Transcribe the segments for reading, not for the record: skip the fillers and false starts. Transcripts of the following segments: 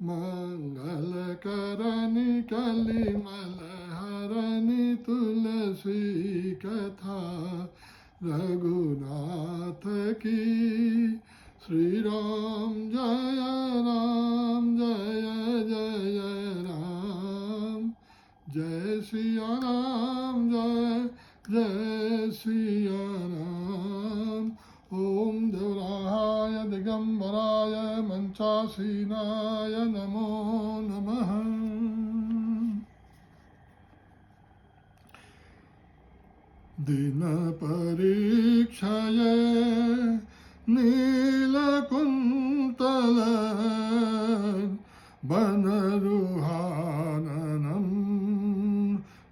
मंगलकरणी कलिमलहरणी तुलसी कथा रघुनाथ की। श्री राम जय जय राम, जय सिया राम जय सिया राम। ओम देवराय दिगंबराय मंचासीनाय नमो नमः। दिन परीक्षय नीलकुंतल बनरुहाननं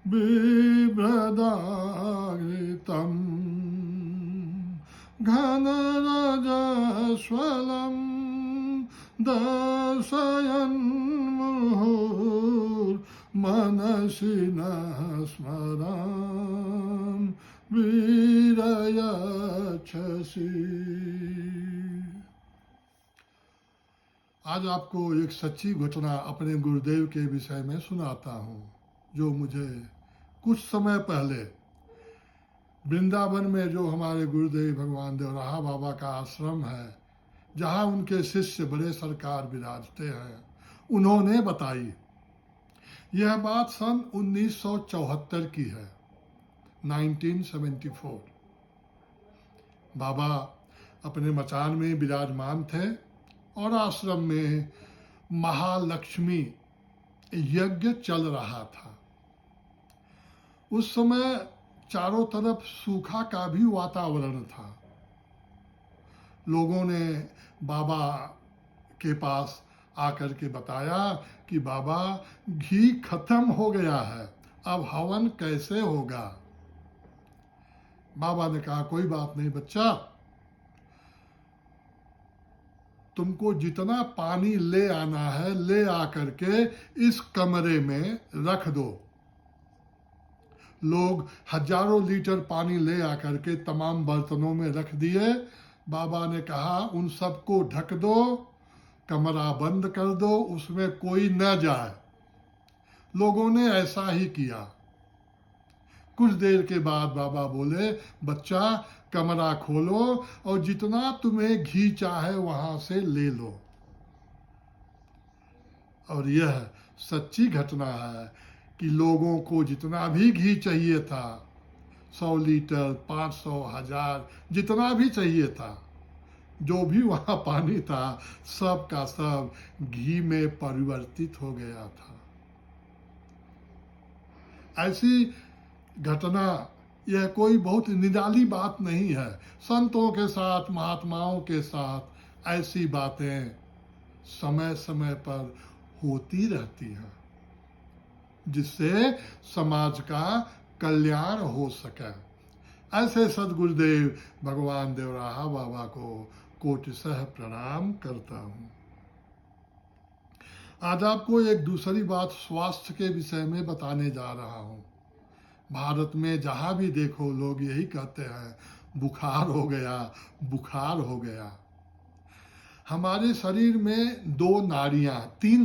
बिभ्रदाघृतम् घनरजस्वलं दर्शयन् मुहुर्मनसि न स्मरामि वीरयच्छसि। आज आपको एक सच्ची घटना अपने गुरुदेव के विषय में सुनाता हूँ, जो मुझे कुछ समय पहले वृंदावन में, जो हमारे गुरुदेव भगवान देवराहा बाबा का आश्रम है, जहाँ उनके शिष्य बड़े सरकार विराजते हैं, उन्होंने बताई। यह बात सन 1974 की है, 1974। बाबा अपने मचान में विराजमान थे और आश्रम में महालक्ष्मी यज्ञ चल रहा था। उस समय चारों तरफ सूखा का भी वातावरण था। लोगों ने बाबा के पास आकर के बताया कि बाबा, घी खत्म हो गया है, अब हवन कैसे होगा। बाबा ने कहा, कोई बात नहीं बच्चा, तुमको जितना पानी ले आना है ले आकर के इस कमरे में रख दो। लोग हजारों लीटर पानी ले आकर के तमाम बर्तनों में रख दिए। बाबा ने कहा, उन सबको ढक दो, कमरा बंद कर दो, उसमें कोई न जाए। लोगों ने ऐसा ही किया। कुछ देर के बाद बाबा बोले, बच्चा कमरा खोलो और जितना तुम्हें घी चाहे वहां से ले लो। और यह सच्ची घटना है कि लोगों को जितना भी घी चाहिए था, 100 लीटर, 500, 1000, जितना भी चाहिए था, जो भी वहां पानी था, सब का सब घी में परिवर्तित हो गया था। ऐसी घटना, यह कोई बहुत निराली बात नहीं है। संतों के साथ, महात्माओं के साथ ऐसी बातें समय समय पर होती रहती हैं, जिससे समाज का कल्याण हो सके। ऐसे सदगुरुदेव भगवान देवराहा बाबा को कोटिशः प्रणाम करता हूँ। आज आपको एक दूसरी बात स्वास्थ्य के विषय में बताने जा रहा हूँ। भारत में जहाँ भी देखो लोग यही कहते हैं, बुखार हो गया, बुखार हो गया। हमारे शरीर में तीन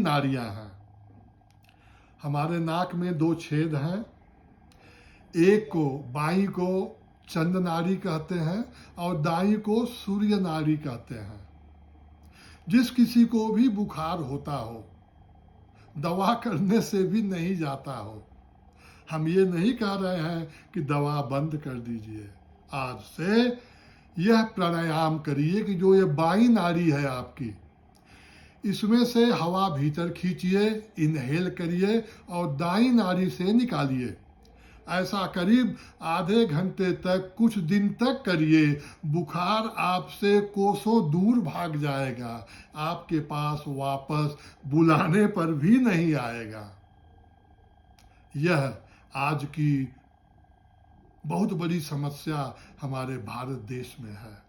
नाड़ियाँ हैं। हमारे नाक में 2 छेद हैं। एक को, बाईं को चंद्र नाड़ी कहते हैं और दाईं को सूर्य नाड़ी कहते हैं। जिस किसी को भी बुखार होता हो, दवा करने से भी नहीं जाता हो, हम ये नहीं कह रहे हैं कि दवा बंद कर दीजिए। आज से यह प्राणायाम करिए कि जो ये बाईं नाड़ी है आपकी, इसमें से हवा भीतर खींचिए, इनहेल करिए और दाईं नाड़ी से निकालिए। ऐसा करीब आधे घंटे तक, कुछ दिन तक करिए। बुखार आपसे कोसों दूर भाग जाएगा, आपके पास वापस बुलाने पर भी नहीं आएगा। यह आज की बहुत बड़ी समस्या हमारे भारत देश में है।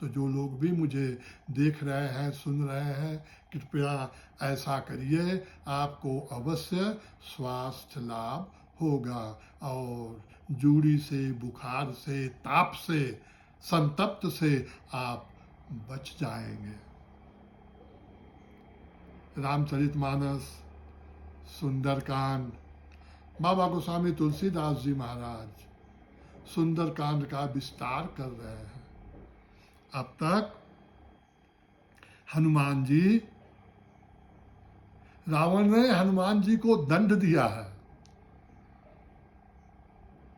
तो जो लोग भी मुझे देख रहे हैं, सुन रहे हैं, कृपया ऐसा करिए, आपको अवश्य स्वास्थ्य लाभ होगा और जूड़ी से, बुखार से, ताप से, संतप्त से आप बच जाएंगे। रामचरितमानस, सुंदरकांड, बाबा गोस्वामी तुलसीदास जी महाराज सुंदरकांड का विस्तार कर रहे हैं। अब तक हनुमान जी, रावण ने हनुमान जी को दंड दिया है,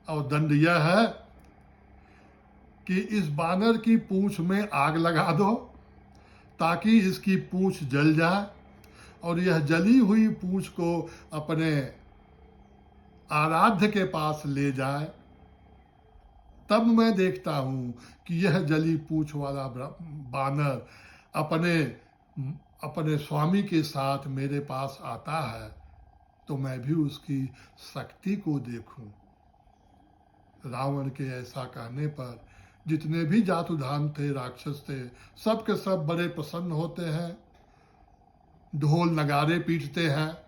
और दंड यह है कि इस बानर की पूंछ में आग लगा दो ताकि इसकी पूंछ जल जाए, और यह जली हुई पूंछ को अपने आराध्य के पास ले जाए। तब मैं देखता हूं कि यह जली पूंछ वाला बानर अपने स्वामी के साथ मेरे पास आता है, तो मैं भी उसकी शक्ति को देखूं। रावण के ऐसा कहने पर जितने भी जातुधान थे, राक्षस थे, सब के सब बड़े प्रसन्न होते हैं, ढोल नगारे पीटते हैं,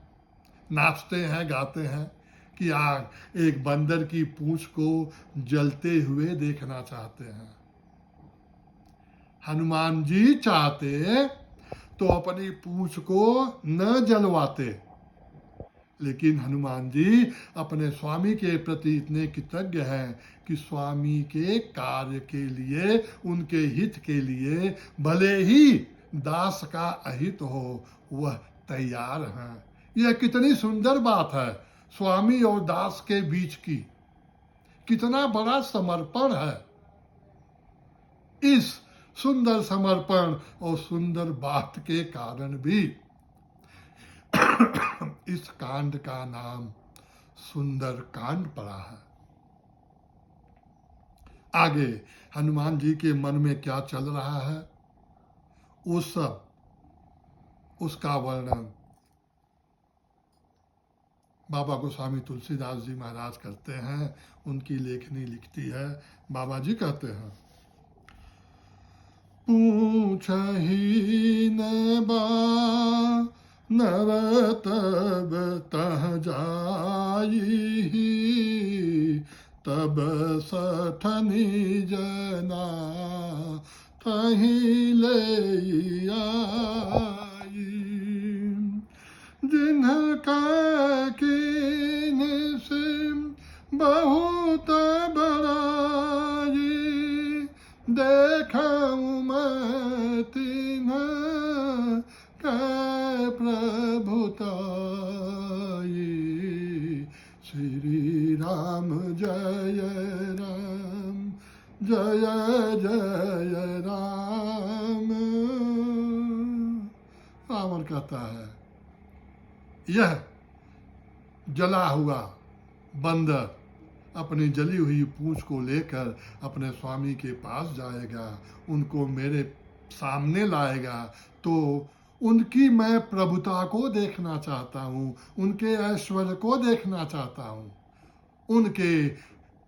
नाचते हैं, गाते हैं कि आग एक बंदर की पूंछ को जलते हुए देखना चाहते हैं। हनुमान जी चाहते तो अपनी पूंछ को न जलवाते, लेकिन हनुमान जी अपने स्वामी के प्रति इतने कृतज्ञ हैं कि स्वामी के कार्य के लिए, उनके हित के लिए, भले ही दास का अहित हो, वह तैयार हैं। यह कितनी सुंदर बात है स्वामी और दास के बीच की, कितना बड़ा समर्पण है। इस सुंदर समर्पण और सुंदर बात के कारण भी इस कांड का नाम सुंदर कांड पड़ा है। आगे हनुमान जी के मन में क्या चल रहा है, वो सब, उसका वर्णन बाबा गोस्वामी तुलसीदास जी महाराज करते हैं। उनकी लेखनी लिखती है। बाबा जी कहते हैं, पूछहि न नर तब तह जाई, तब सठनी जना तहि ले आई। जिनका कीन से बहुत बड़ाई, देखऊँ मैं तिन्ह कै प्रभुताई। श्री राम जय राम, जय जय राम। रावण कहता है, यह जला हुआ बंदर अपनी जली हुई पूंछ को लेकर अपने स्वामी के पास जाएगा, उनको मेरे सामने लाएगा, तो उनकी मैं प्रभुता को देखना चाहता हूँ, उनके ऐश्वर्य को देखना चाहता हूँ, उनके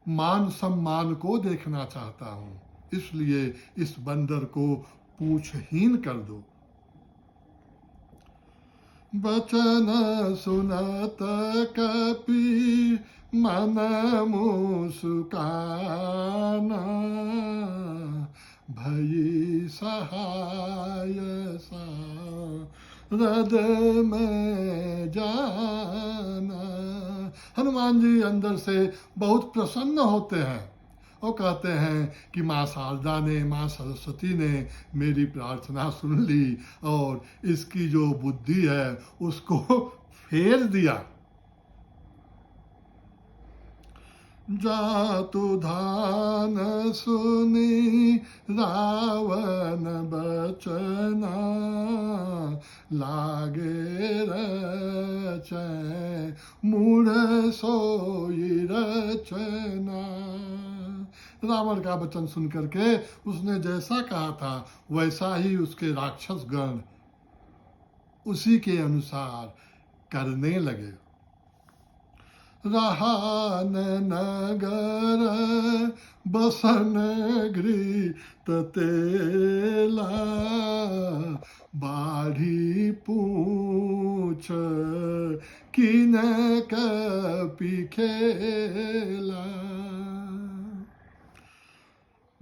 मान सम्मान को देखना चाहता हूँ। इसलिए इस बंदर को पूंछहीन कर दो। बचन सुनत कपि मन मुस्काना, भई सहाय सारद में जाना। हनुमान जी अंदर से बहुत प्रसन्न होते हैं और कहते हैं कि माँ शारदा ने, माँ सरस्वती ने मेरी प्रार्थना सुन ली और इसकी जो बुद्धि है उसको फेर दिया। जातुधान सुनी रावण बचना, लागे रचै मूढ़ सोई रचना। रावण का वचन सुन करके उसने जैसा कहा था वैसा ही उसके राक्षस गण उसी के अनुसार करने लगे। रहा नगर बसन गृह तेला, बाढ़ी पूछ किन कपि खेला।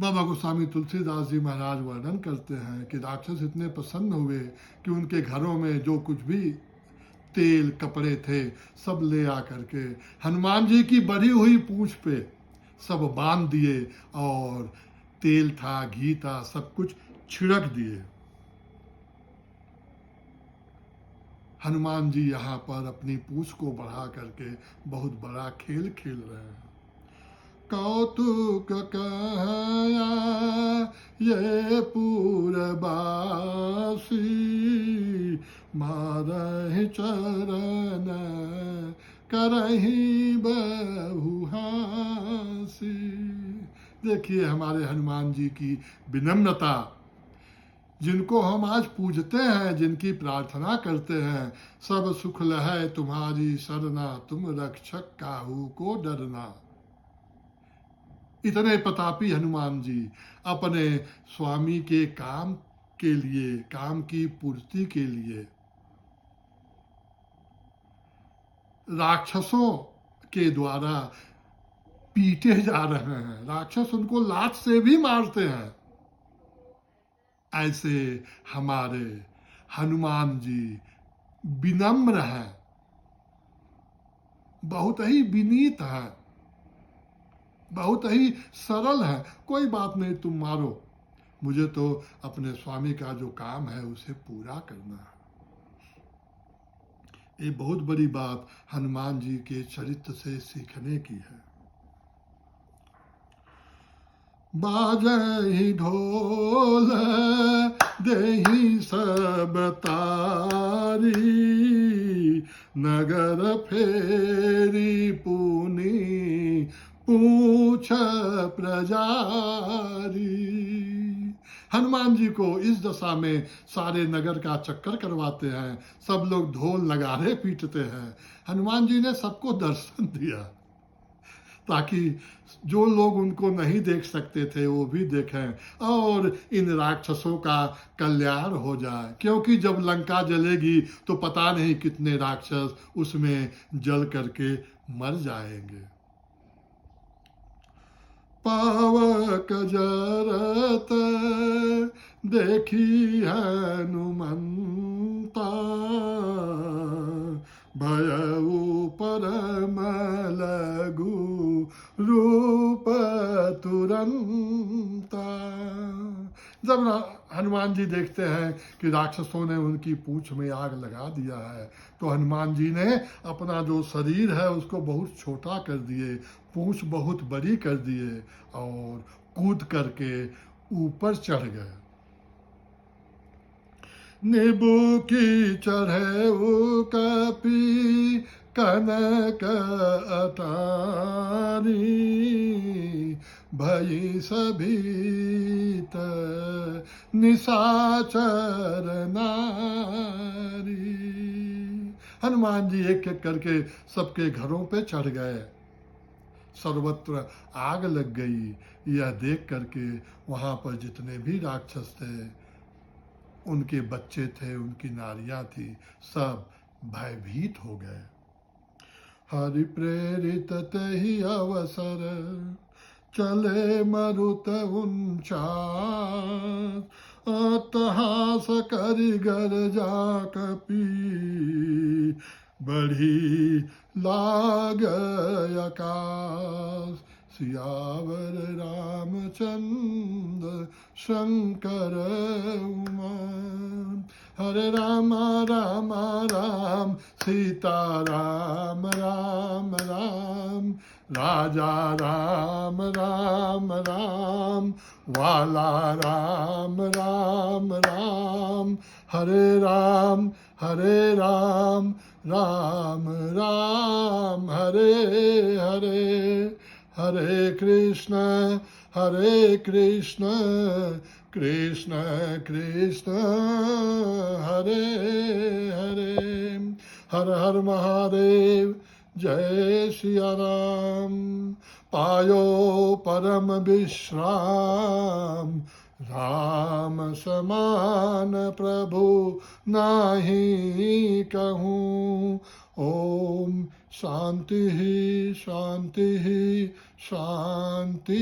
बाबा गोस्वामी तुलसीदास जी महाराज वर्णन करते हैं कि राक्षस इतने प्रसन्न हुए कि उनके घरों में जो कुछ भी तेल कपड़े थे सब ले आ करके हनुमान जी की बढ़ी हुई पूंछ पे सब बांध दिए और तेल था, घी था, सब कुछ छिड़क दिए। हनुमान जी यहाँ पर अपनी पूंछ को बढ़ा करके बहुत बड़ा खेल खेल रहे हैं। कौतुक कहया ये पूरबासी, मारहि चरण करहि बहुहासी। देखिए हमारे हनुमान जी की विनम्रता, जिनको हम आज पूजते हैं, जिनकी प्रार्थना करते हैं, सब सुख लहै तुम्हारी सरना, तुम रक्षक काहू को डरना। इतने प्रतापी हनुमान जी अपने स्वामी के काम के लिए, काम की पूर्ति के लिए राक्षसों के द्वारा पीटे जा रहे हैं। राक्षस उनको लात से भी मारते हैं। ऐसे हमारे हनुमान जी विनम्र हैं, बहुत ही विनीत हैं, बहुत ही सरल है। कोई बात नहीं, तुम मारो, मुझे तो अपने स्वामी का जो काम है उसे पूरा करना है। ये बहुत बड़ी बात हनुमान जी के चरित्र से सीखने की है। बाजहि ढोल देहि सब तारी, नगर फेरी पुनि पूछ प्रजारी। हनुमान जी को इस दशा में सारे नगर का चक्कर करवाते हैं, सब लोग ढोल नगाड़े पीटते हैं। हनुमान जी ने सबको दर्शन दिया ताकि जो लोग उनको नहीं देख सकते थे वो भी देखें और इन राक्षसों का कल्याण हो जाए। क्योंकि जब लंका जलेगी तो पता नहीं कितने राक्षस उसमें जल करके मर जाएंगे। पावक जरत देखी हनुमंता, भयउ परम लघु रूप तुरंता। जब हनुमान जी देखते हैं कि राक्षसों ने उनकी पूंछ में आग लगा दिया है तो हनुमान जी ने अपना जो शरीर है उसको बहुत छोटा कर दिए, पूंछ बहुत बड़ी कर दिए और कूद करके ऊपर चढ़ गए। नींबू की चढ़े वो कपी कनक अटारी, भई सभीत निशाचर नारी। हनुमान जी एक एक करके सबके घरों पे चढ़ गए। सर्वत्र आग लग गई। यह देख करके वहाँ पर जितने भी राक्षस थे, उनके बच्चे थे, उनकी नारियां थी, सब भयभीत हो गए। हरि प्रेरित तहि अवसर चले मरुत उनचास, अट्टहास करि गरजा कपी, बढ़ी लाग आकाश। सियावर रामचंद्र शंकर उमान, हरे राम राम राम सीता राम राम राम, राजा राम राम राम वाला राम राम राम, हरे राम राम राम हरे हरे, हरे कृष्ण कृष्ण कृष्ण हरे हरे। हर हर महादेव, जय सिया राम। पायो परम विश्राम, राम समान प्रभु नाही कहूँ। ओम शांति शांति शांति।